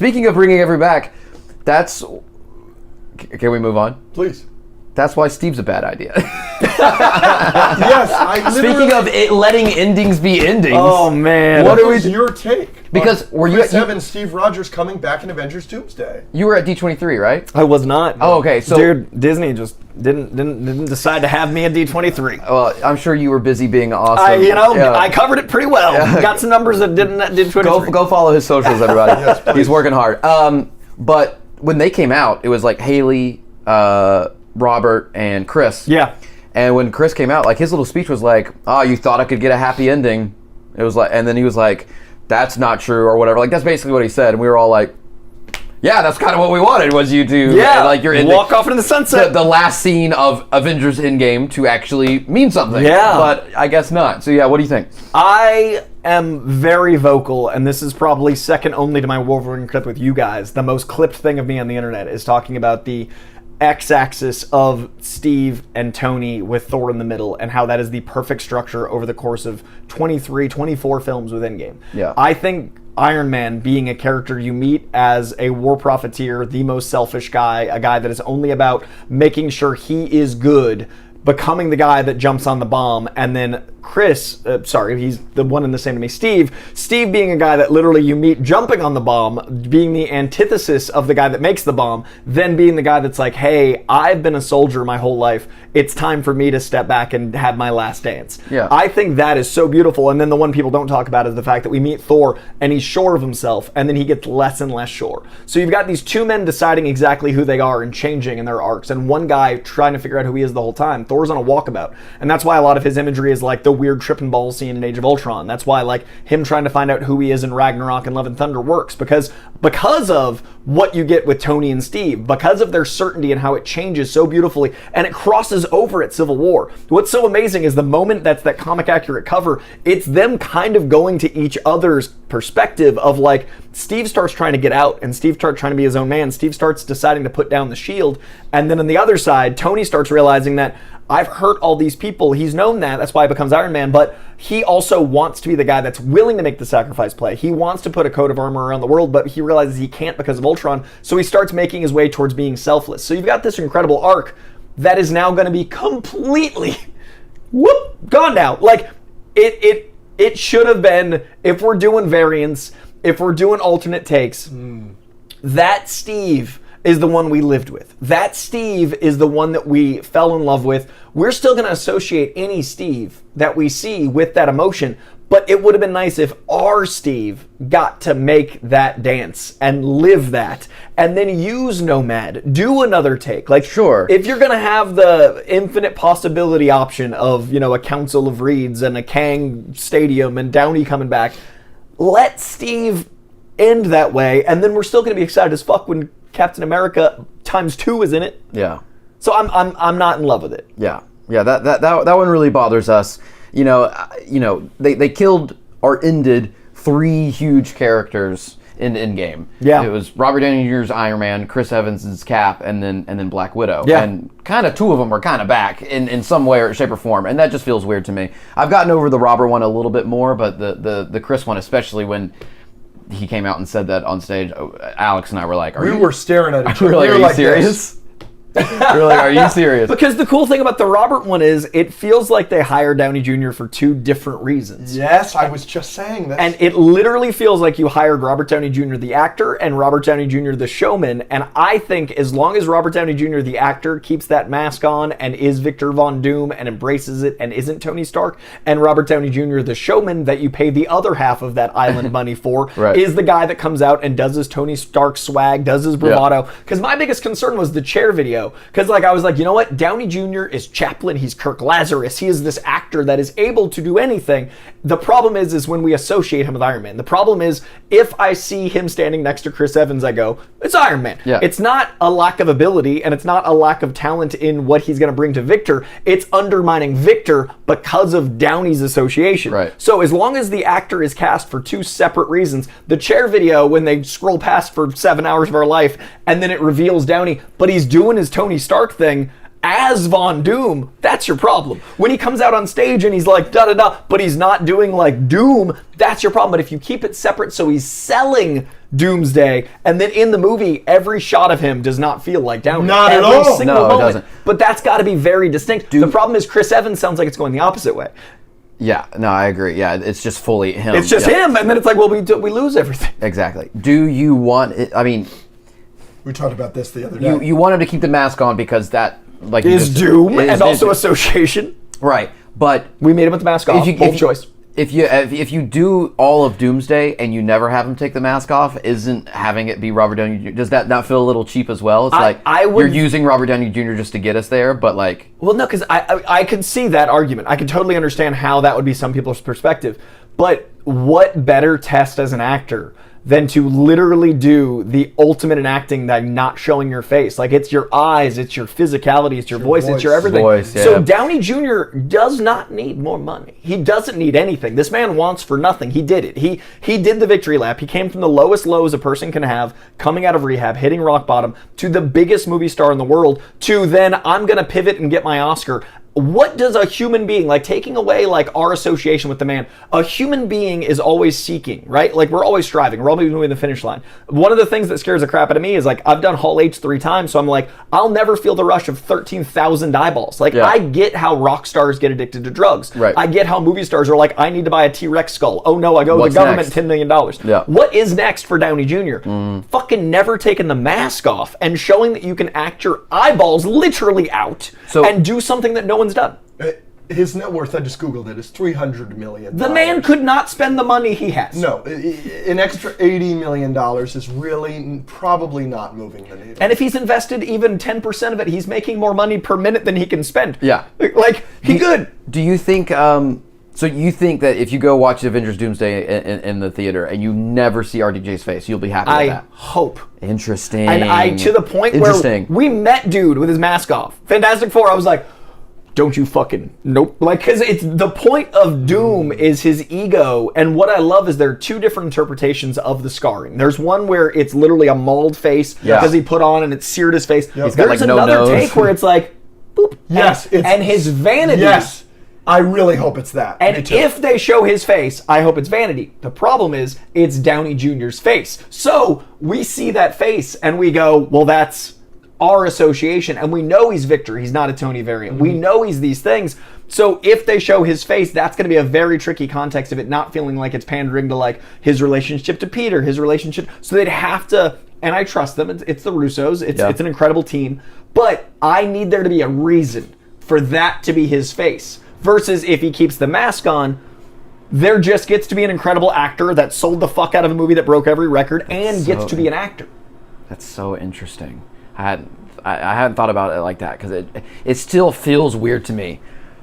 Speaking of bringing everybody back, that's... Can we move on? Please. That's why Steve's a bad idea. Yes, I Speaking of it, letting endings be endings. Oh, man. What was your take? Because were you Chris Evans, Steve Rogers coming back in Avengers Doomsday? You were at D23, right? I was not. Oh, okay. So, dude, Disney just didn't decide to have me at D23. Well, I'm sure you were busy being awesome. I covered it pretty well. Yeah. Got some numbers that did 23. Go follow his socials, everybody. Yes, please. He's working hard. But when they came out, it was like Haley, Robert, and Chris. Yeah. And when Chris came out, like his little speech was like, "Oh, you thought I could get a happy ending." It was like, and then he was like, "That's not true," or whatever. Like that's basically what he said, and we were all like, "Yeah, that's kind of what we wanted." Was you to like your ending, walk off into the sunset. The last scene of Avengers Endgame to actually mean something. Yeah. But I guess not. So yeah, what do you think? I am very vocal, and this is probably second only to my Wolverine clip with you guys. The most clipped thing of me on the internet is talking about the x-axis of Steve and Tony with Thor in the middle, and how that is the perfect structure over the course of 23, 24 films with Endgame. Yeah. I think Iron Man being a character you meet as a war profiteer, the most selfish guy, a guy that is only about making sure he is good, becoming the guy that jumps on the bomb, and then Chris, he's the one and the same to me, Steve being a guy that literally you meet jumping on the bomb, being the antithesis of the guy that makes the bomb, then being the guy that's like, hey, I've been a soldier my whole life, it's time for me to step back and have my last dance. Yeah. I think that is so beautiful, and then the one people don't talk about is the fact that we meet Thor, and he's sure of himself, and then he gets less and less sure. So you've got these two men deciding exactly who they are and changing in their arcs, and one guy trying to figure out who he is the whole time. Thor's on a walkabout, and that's why a lot of his imagery is like the weird trip and ball scene in Age of Ultron. That's why like him trying to find out who he is in Ragnarok and Love and Thunder works, because of what you get with Tony and Steve, because of their certainty and how it changes so beautifully, and it crosses over at Civil War. What's so amazing is the moment that's that comic accurate cover, it's them kind of going to each other's perspective of like, Steve starts trying to get out, and Steve starts trying to be his own man. Steve starts deciding to put down the shield, and then on the other side, Tony starts realizing that I've hurt all these people. He's known that. That's why he becomes Iron Man. But he also wants to be the guy that's willing to make the sacrifice play. He wants to put a coat of armor around the world, but he realizes he can't because of Ultron. So he starts making his way towards being selfless. So you've got this incredible arc that is now going to be completely gone now. Like it should have been, if we're doing variants, if we're doing alternate takes, that Steve is the one we lived with. That Steve is the one that we fell in love with. We're still going to associate any Steve that we see with that emotion, but it would have been nice if our Steve got to make that dance and live that, and then use Nomad, do another take. Like, sure, if you're going to have the infinite possibility option of, a Council of Reeds and a Kang Stadium and Downey coming back, let Steve end that way, and then we're still going to be excited as fuck when Captain America ×2 is in it. Yeah. So I'm not in love with it. Yeah. That one really bothers us. They killed or ended 3 huge characters in Endgame. Yeah. It was Robert Downey Jr.'s Iron Man, Chris Evans' Cap, and then Black Widow. Yeah. And kind of 2 of them are kind of back in some way or shape or form, and that just feels weird to me. I've gotten over the Robert one a little bit more, but the Chris one, especially when he came out and said that on stage, Alex and I were like, we were staring at each other. Are you serious? You're like, are you serious? Because the cool thing about the Robert one is it feels like they hired Downey Jr. for 2 different reasons. Yes, I was just saying that. And it literally feels like you hired Robert Downey Jr. the actor and Robert Downey Jr. the showman. And I think as long as Robert Downey Jr. the actor keeps that mask on and is Victor Von Doom and embraces it and isn't Tony Stark, and Robert Downey Jr. the showman that you pay the other half of that island money for right. is the guy that comes out and does his Tony Stark swag, does his bravado. Because my biggest concern was the chair video. Because I was like, you know what? Downey Jr. is Chaplin. He's Kirk Lazarus. He is this actor that is able to do anything. The problem is when we associate him with Iron Man. The problem is if I see him standing next to Chris Evans, I go, it's Iron Man. Yeah. It's not a lack of ability, and it's not a lack of talent in what he's going to bring to Victor. It's undermining Victor because of Downey's association. Right. So as long as the actor is cast for 2 separate reasons, the chair video, when they scroll past for 7 hours of our life, and then it reveals Downey, but he's doing his Tony Stark thing as Von Doom, that's your problem. When he comes out on stage and he's like da-da-da, but he's not doing like Doom, that's your problem. But if you keep it separate so he's selling Doomsday, and then in the movie, every shot of him does not feel like Downey. Not at Every all. single No, it moment. doesn't. But that's got to be very distinct. The problem is Chris Evans sounds like it's going the opposite way. Yeah, no, I agree. Yeah, it's just fully him. It's just him, and then it's like, well, we lose everything. Exactly. Do you want it? I mean, We talked about this the other day. you want him to keep the mask on because that like you Is just- Doom is- and also is- association. right. But We made him with the mask off. Both choice. If you do all of Doomsday and you never have him take the mask off, isn't having it be Robert Downey Jr. Does that not feel a little cheap as well? It's you're using Robert Downey Jr. just to get us there, but like. Well, no, because I could see that argument. I could totally understand how that would be some people's perspective. But what better test as an actor than to literally do the ultimate in acting by not showing your face? Like, it's your eyes, it's your physicality, it's your voice, it's your everything. Voice, yeah. So Downey Jr. does not need more money. He doesn't need anything. This man wants for nothing. He did it. He did the victory lap. He came from the lowest lows a person can have, coming out of rehab, hitting rock bottom, to the biggest movie star in the world, to then I'm going to pivot and get my Oscar. What does a human being, like taking away like our association with the man, a human being is always seeking, right? Like we're always striving. We're always moving the finish line. One of the things that scares the crap out of me is like I've done Hall H 3 times, so I'm like, I'll never feel the rush of 13,000 eyeballs. Like I get how rock stars get addicted to drugs. Right. I get how movie stars are like, I need to buy a T-Rex skull. Oh no, I go to What's the government, next? $10 million. Yeah. What is next for Downey Jr.? Fucking never taking the mask off and showing that you can act your eyeballs literally out and do something that no one's done. His net worth, I just Googled it, is $300 million. The man could not spend the money he has. No, an extra $80 million is really probably not moving the needle. And if he's invested even 10% of it, he's making more money per minute than he can spend. Yeah. Like, he could. Do you think? So you think that if you go watch Avengers Doomsday in the theater and you never see RDJ's face, you'll be happy with I that? hope. Interesting. And to the point where we met dude with his mask off. Fantastic Four, I was like, don't you fucking nope. Like, because it's the point of Doom is his ego, and what I love is there are two different interpretations of the scarring. There's one where it's literally a mauled face because he put on and it seared his face. He's got, There's like, no another nose. take where it's like boop. Yes, and his vanity. Yes, I really hope it's that. And if they show his face, I hope it's vanity. The problem is it's Downey Jr.'s face. So we see that face and we go, well, that's our association, and we know he's Victor. He's not a Tony variant. We know he's these things. So if they show his face, that's going to be a very tricky context of it not feeling like it's pandering to like his relationship to Peter, his relationship. So they'd have to, and I trust them. It's the Russos. It's an incredible team. But I need there to be a reason for that to be his face. Versus if he keeps the mask on, there just gets to be an incredible actor that sold the fuck out of a movie that broke every record and gets to be an actor. That's so interesting. I hadn't thought about it like that because it still feels weird to me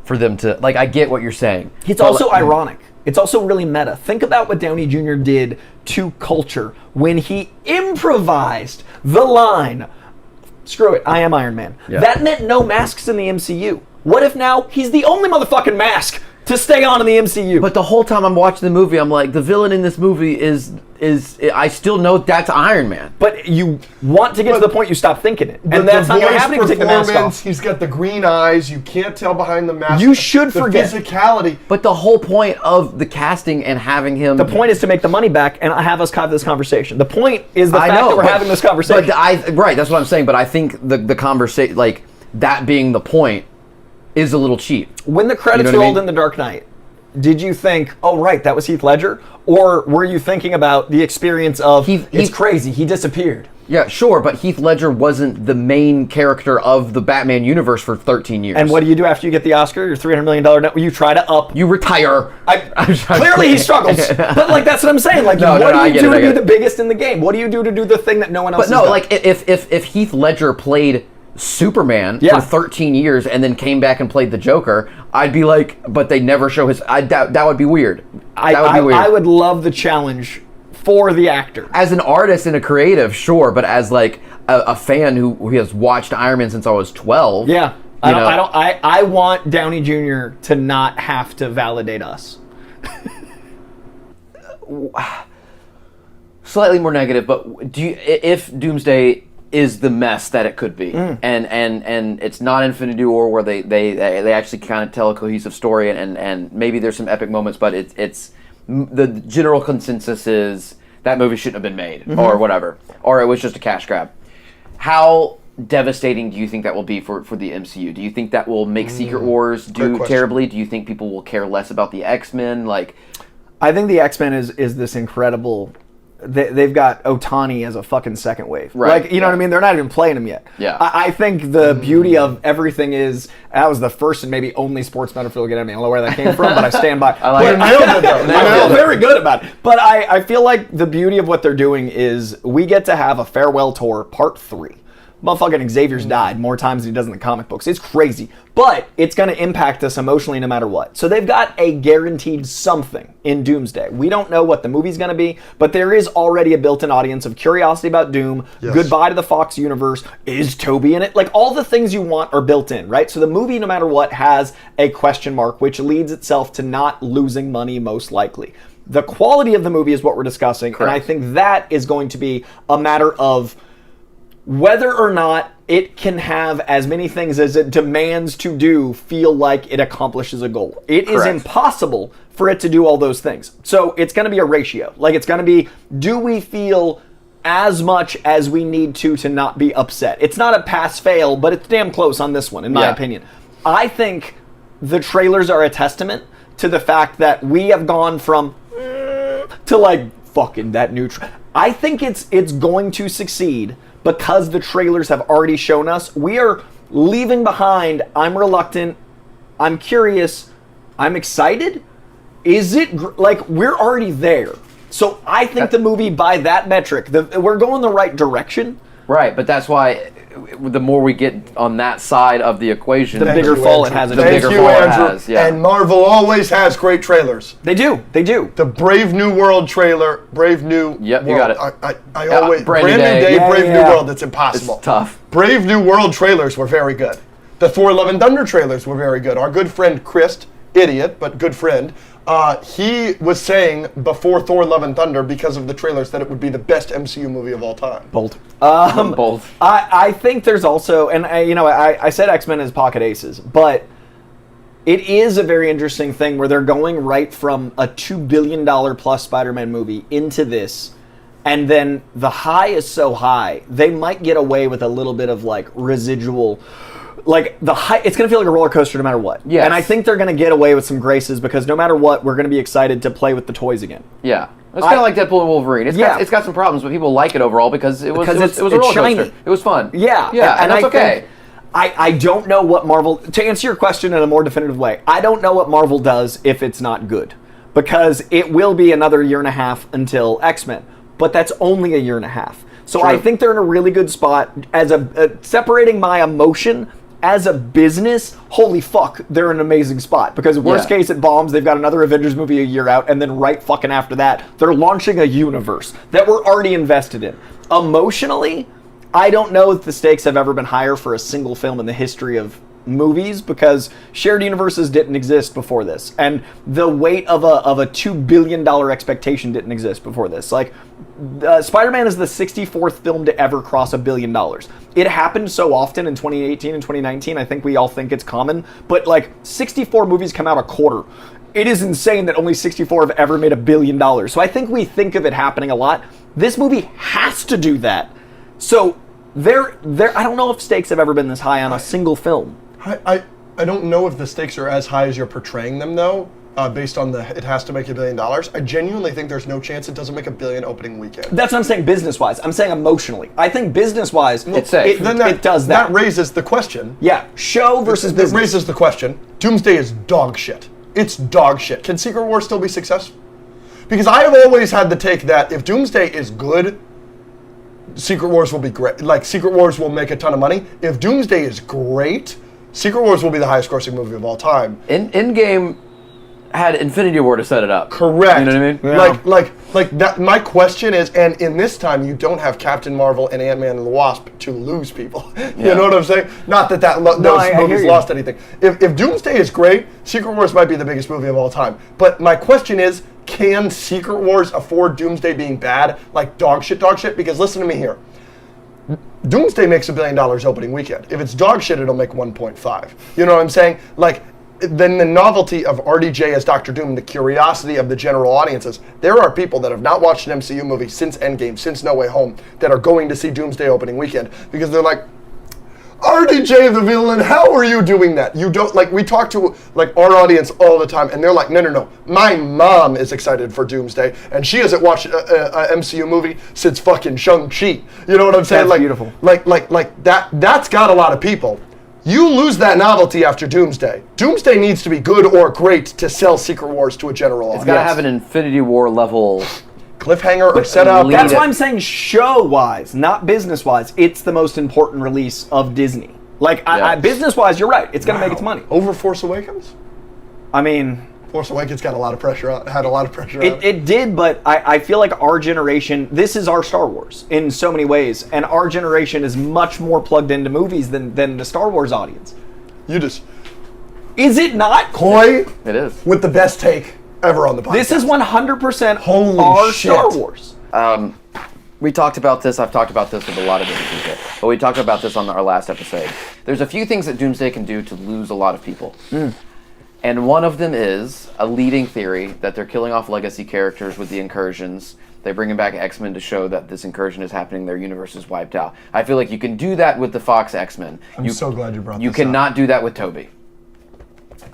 for them to like. I get what you're saying. It's also ironic. It's also really meta. Think about what Downey Jr. did to culture when he improvised the line, "Screw it, I am Iron Man." Yeah. That meant no masks in the MCU. What if now he's the only motherfucking mask to stay on in the MCU? But the whole time I'm watching the movie, I'm like, the villain in this movie is I still know that's Iron Man. But you want to get to the point you stop thinking it. And that's not going to happen if you take the mask off. He's got the green eyes. You can't tell behind the mask. You should forget. The physicality. But the whole point of the casting and having him... The point is to make the money back and have us have this conversation. The point is the fact that we're having this conversation. But right, that's what I'm saying. But I think the conversation, like, that being the point, is a little cheap. When the credits rolled in The Dark Knight, did you think, oh, right, that was Heath Ledger? Or were you thinking about the experience of, it's crazy, he disappeared? Yeah, sure, but Heath Ledger wasn't the main character of the Batman universe for 13 years. And what do you do after you get the Oscar, your $300 million net? You try to up. You retire. Clearly he struggles. But, like, that's what I'm saying. Like, what do you do to be the biggest in the game? What do you do to do the thing that no one else has done? But no, like, if Heath Ledger played Superman for 13 years and then came back and played the Joker, I'd be like, but they never show his... that would be weird. That would be weird. I would love the challenge for the actor. As an artist and a creative, sure, but as like a fan who has watched Iron Man since I was 12. Yeah. I want Downey Jr. to not have to validate us. Slightly more negative, but if Doomsday is the mess that it could be, and it's not Infinity War where they actually kind of tell a cohesive story, and maybe there's some epic moments, but it's the general consensus is that movie shouldn't have been made, or whatever, or it was just a cash grab. How devastating do you think that will be for the MCU? Do you think that will make Secret Wars do terribly? Do you think people will care less about the X-Men? Like, I think the X-Men is this incredible. They've got Otani as a fucking second wave. Right. Like, you know what I mean? They're not even playing him yet. Yeah. I think the beauty of everything is, that was the first and maybe only sports metaphor to get at me. I don't know where that came from, but I stand by. I like it. I feel very good about it. But I feel like the beauty of what they're doing is we get to have a farewell tour part 3. Motherfucking Xavier's died more times than he does in the comic books. It's crazy. But it's going to impact us emotionally no matter what. So they've got a guaranteed something in Doomsday. We don't know what the movie's going to be, but there is already a built-in audience of curiosity about Doom, goodbye to the Fox universe, is Tobey in it? Like, all the things you want are built in, right? So the movie, no matter what, has a question mark, which leads itself to not losing money most likely. The quality of the movie is what we're discussing, and I think that is going to be a matter of whether or not it can have as many things as it demands to do feel like it accomplishes a goal. It is impossible for it to do all those things. So it's going to be a ratio. Like, it's going to be, do we feel as much as we need to not be upset? It's not a pass-fail, but it's damn close on this one, in my opinion. I think the trailers are a testament to the fact that we have gone from to like, fucking that new I think it's going to succeed because the trailers have already shown us. We are leaving behind, I'm reluctant, I'm curious, I'm excited. Is it, like, we're already there. So I think the movie, by that metric, we're going the right direction. Right, but that's why the more we get on that side of the equation, the bigger fall it has. The bigger fall it has, yeah. And Marvel always has great trailers. They do. The Brave New World trailer, Brave New World. You got it. I always, Brand New Day, Brave New World, it's impossible. It's tough. Brave New World trailers were very good. The Thor Love and Thunder trailers were very good. Our good friend Chris, idiot, but good friend, he was saying before Thor Love and Thunder, because of the trailers, that it would be the best MCU movie of all time. Bold. Bold. I think there's also, and I said X-Men as pocket aces, but it is a very interesting thing where they're going right from a $2 billion plus Spider-Man movie into this, and then the high is so high, they might get away with a little bit of like residual. Like, the high, it's going to feel like a roller coaster no matter what. Yes. And I think they're going to get away with some graces because no matter what, we're going to be excited to play with the toys again. Yeah. It's kind of like Deadpool and Wolverine. It's got some problems, but people like it overall because it was a roller coaster. Shiny. It was fun. Yeah. Yeah, and that's okay. I don't know what Marvel, to answer your question in a more definitive way, I don't know what Marvel does if it's not good. Because it will be another year and a half until X-Men. But that's only a year and a half. So I think they're in a really good spot as separating my emotion. As a business, holy fuck, they're in an amazing spot. Because worst case, it bombs, they've got another Avengers movie a year out, and then right fucking after that, they're launching a universe that we're already invested in. Emotionally, I don't know if the stakes have ever been higher for a single film in the history of movies, because shared universes didn't exist before this, and the weight of a $2 billion expectation didn't exist before this. Like, Spider-Man is the 64th film to ever cross $1 billion. It happened so often in 2018 and 2019, I think we all think it's common, but like 64 movies come out a quarter. It is insane that only 64 have ever made $1 billion. So I think we think of it happening a lot. This movie has to do that. So I don't know if stakes have ever been this high on a single film. I don't know if the stakes are as high as you're portraying them, though, based on it has to make $1 billion. I genuinely think there's no chance it doesn't make $1 billion opening weekend. That's what I'm saying business-wise. I'm saying emotionally. I think business-wise, it's safe. It does that. That raises the question. Yeah, show versus business. That raises the question. Doomsday is dog shit. It's dog shit. Can Secret Wars still be successful? Because I have always had the take that if Doomsday is good, Secret Wars will be great. Like, Secret Wars will make a ton of money. If Doomsday is great, Secret Wars will be the highest grossing movie of all time. Endgame had Infinity War to set it up. Correct. You know what I mean? Yeah. Like that. My question is, and in this time, you don't have Captain Marvel and Ant-Man and the Wasp to lose people. You know what I'm saying? Not that those movies lost anything. If Doomsday is great, Secret Wars might be the biggest movie of all time. But my question is, can Secret Wars afford Doomsday being bad, like dog shit? Because listen to me here. Doomsday makes $1 billion opening weekend. If it's dog shit, it'll make 1.5. You know what I'm saying? Like, then the novelty of RDJ as Doctor Doom, the curiosity of the general audiences. There are people that have not watched an MCU movie since Endgame, since No Way Home, that are going to see Doomsday opening weekend because they're like, RDJ the villain, how are you doing that? You don't, like, we talk to, like, our audience all the time, and they're like, no, my mom is excited for Doomsday, and she hasn't watched a MCU movie since fucking Shang-Chi. You know what I'm saying? That's beautiful. Like that's got a lot of people. You lose that novelty after Doomsday. Doomsday needs to be good or great to sell Secret Wars to a general audience. It's got to have an Infinity War level cliffhanger or setup. That's why I'm saying show-wise, not business-wise. It's the most important release of Disney. Like, business-wise, you're right. It's going to make its money. Over Force Awakens? I mean... Force Awakens got a lot of pressure on it. It did, but I feel like our generation, this is our Star Wars in so many ways, and our generation is much more plugged into movies than the Star Wars audience. Is it not? Coy? It is. With the best take ever on the podcast. This is 100% Holy our shit. Star Wars. We talked about this. I've talked about this with a lot of different people, but we talked about this on our last episode. There's a few things that Doomsday can do to lose a lot of people. And one of them is a leading theory that they're killing off legacy characters with the incursions. They're bringing back X-Men to show that this incursion is happening. Their universe is wiped out. I feel like you can do that with the Fox X-Men. I'm so glad you brought this up. You cannot do that with Tobey.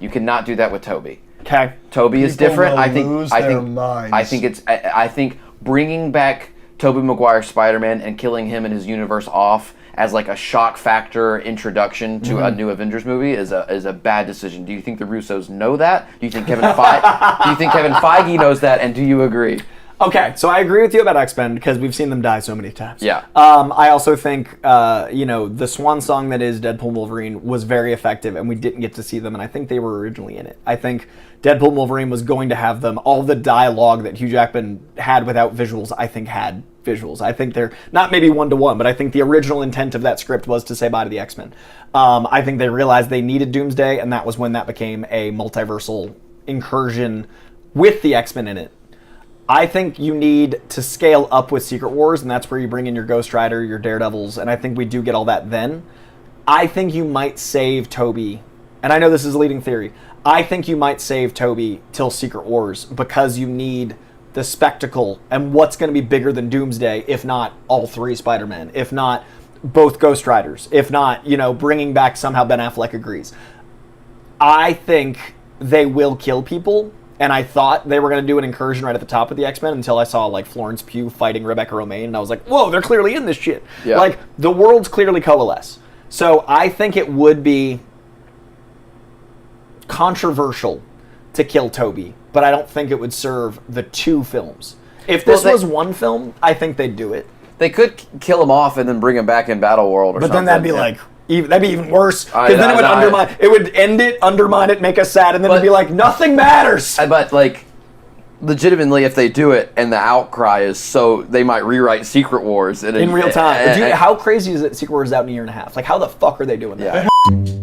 You cannot do that with Tobey. Okay. Tobey is different. I think bringing back Tobey Maguire Spider-Man and killing him and his universe off as like a shock factor introduction to a new Avengers movie is a bad decision. Do you think the Russos know that? Do you think Kevin Feige knows that? And do you agree? Okay, so I agree with you about X-Men because we've seen them die so many times. Yeah. I also think, the swan song that is Deadpool Wolverine was very effective, and we didn't get to see them, and I think they were originally in it. I think Deadpool Wolverine was going to have them. All the dialogue that Hugh Jackman had without visuals, I think had visuals. I think they're not maybe one-to-one, but I think the original intent of that script was to say bye to the X-Men. I think they realized they needed Doomsday, and that was when that became a multiversal incursion with the X-Men in it. I think you need to scale up with Secret Wars, and that's where you bring in your Ghost Rider, your Daredevils, and I think we do get all that then. I think you might save Tobey, and I know this is a leading theory. I think you might save Tobey till Secret Wars because you need the spectacle and what's going to be bigger than Doomsday, if not all three Spider-Men, if not both Ghost Riders, if not, bringing back somehow Ben Affleck agrees. I think they will kill people. And I thought they were going to do an incursion right at the top of the X-Men until I saw, like, Florence Pugh fighting Rebecca Romijn, and I was like, whoa, they're clearly in this shit. Yeah. Like, the worlds clearly coalesce. So I think it would be controversial to kill Tobey, but I don't think it would serve the two films. If this was one film, I think they'd do it. They could kill him off and then bring him back in Battle World or something. But then that'd be like... that'd be even worse, because then it would undermine. It would end it, undermine it, make us sad, and then it'd be like nothing matters. But like, legitimately, if they do it, and the outcry is so, they might rewrite Secret Wars in real time. How crazy is it? Secret Wars is out in a year and a half. Like, how the fuck are they doing that? Yeah.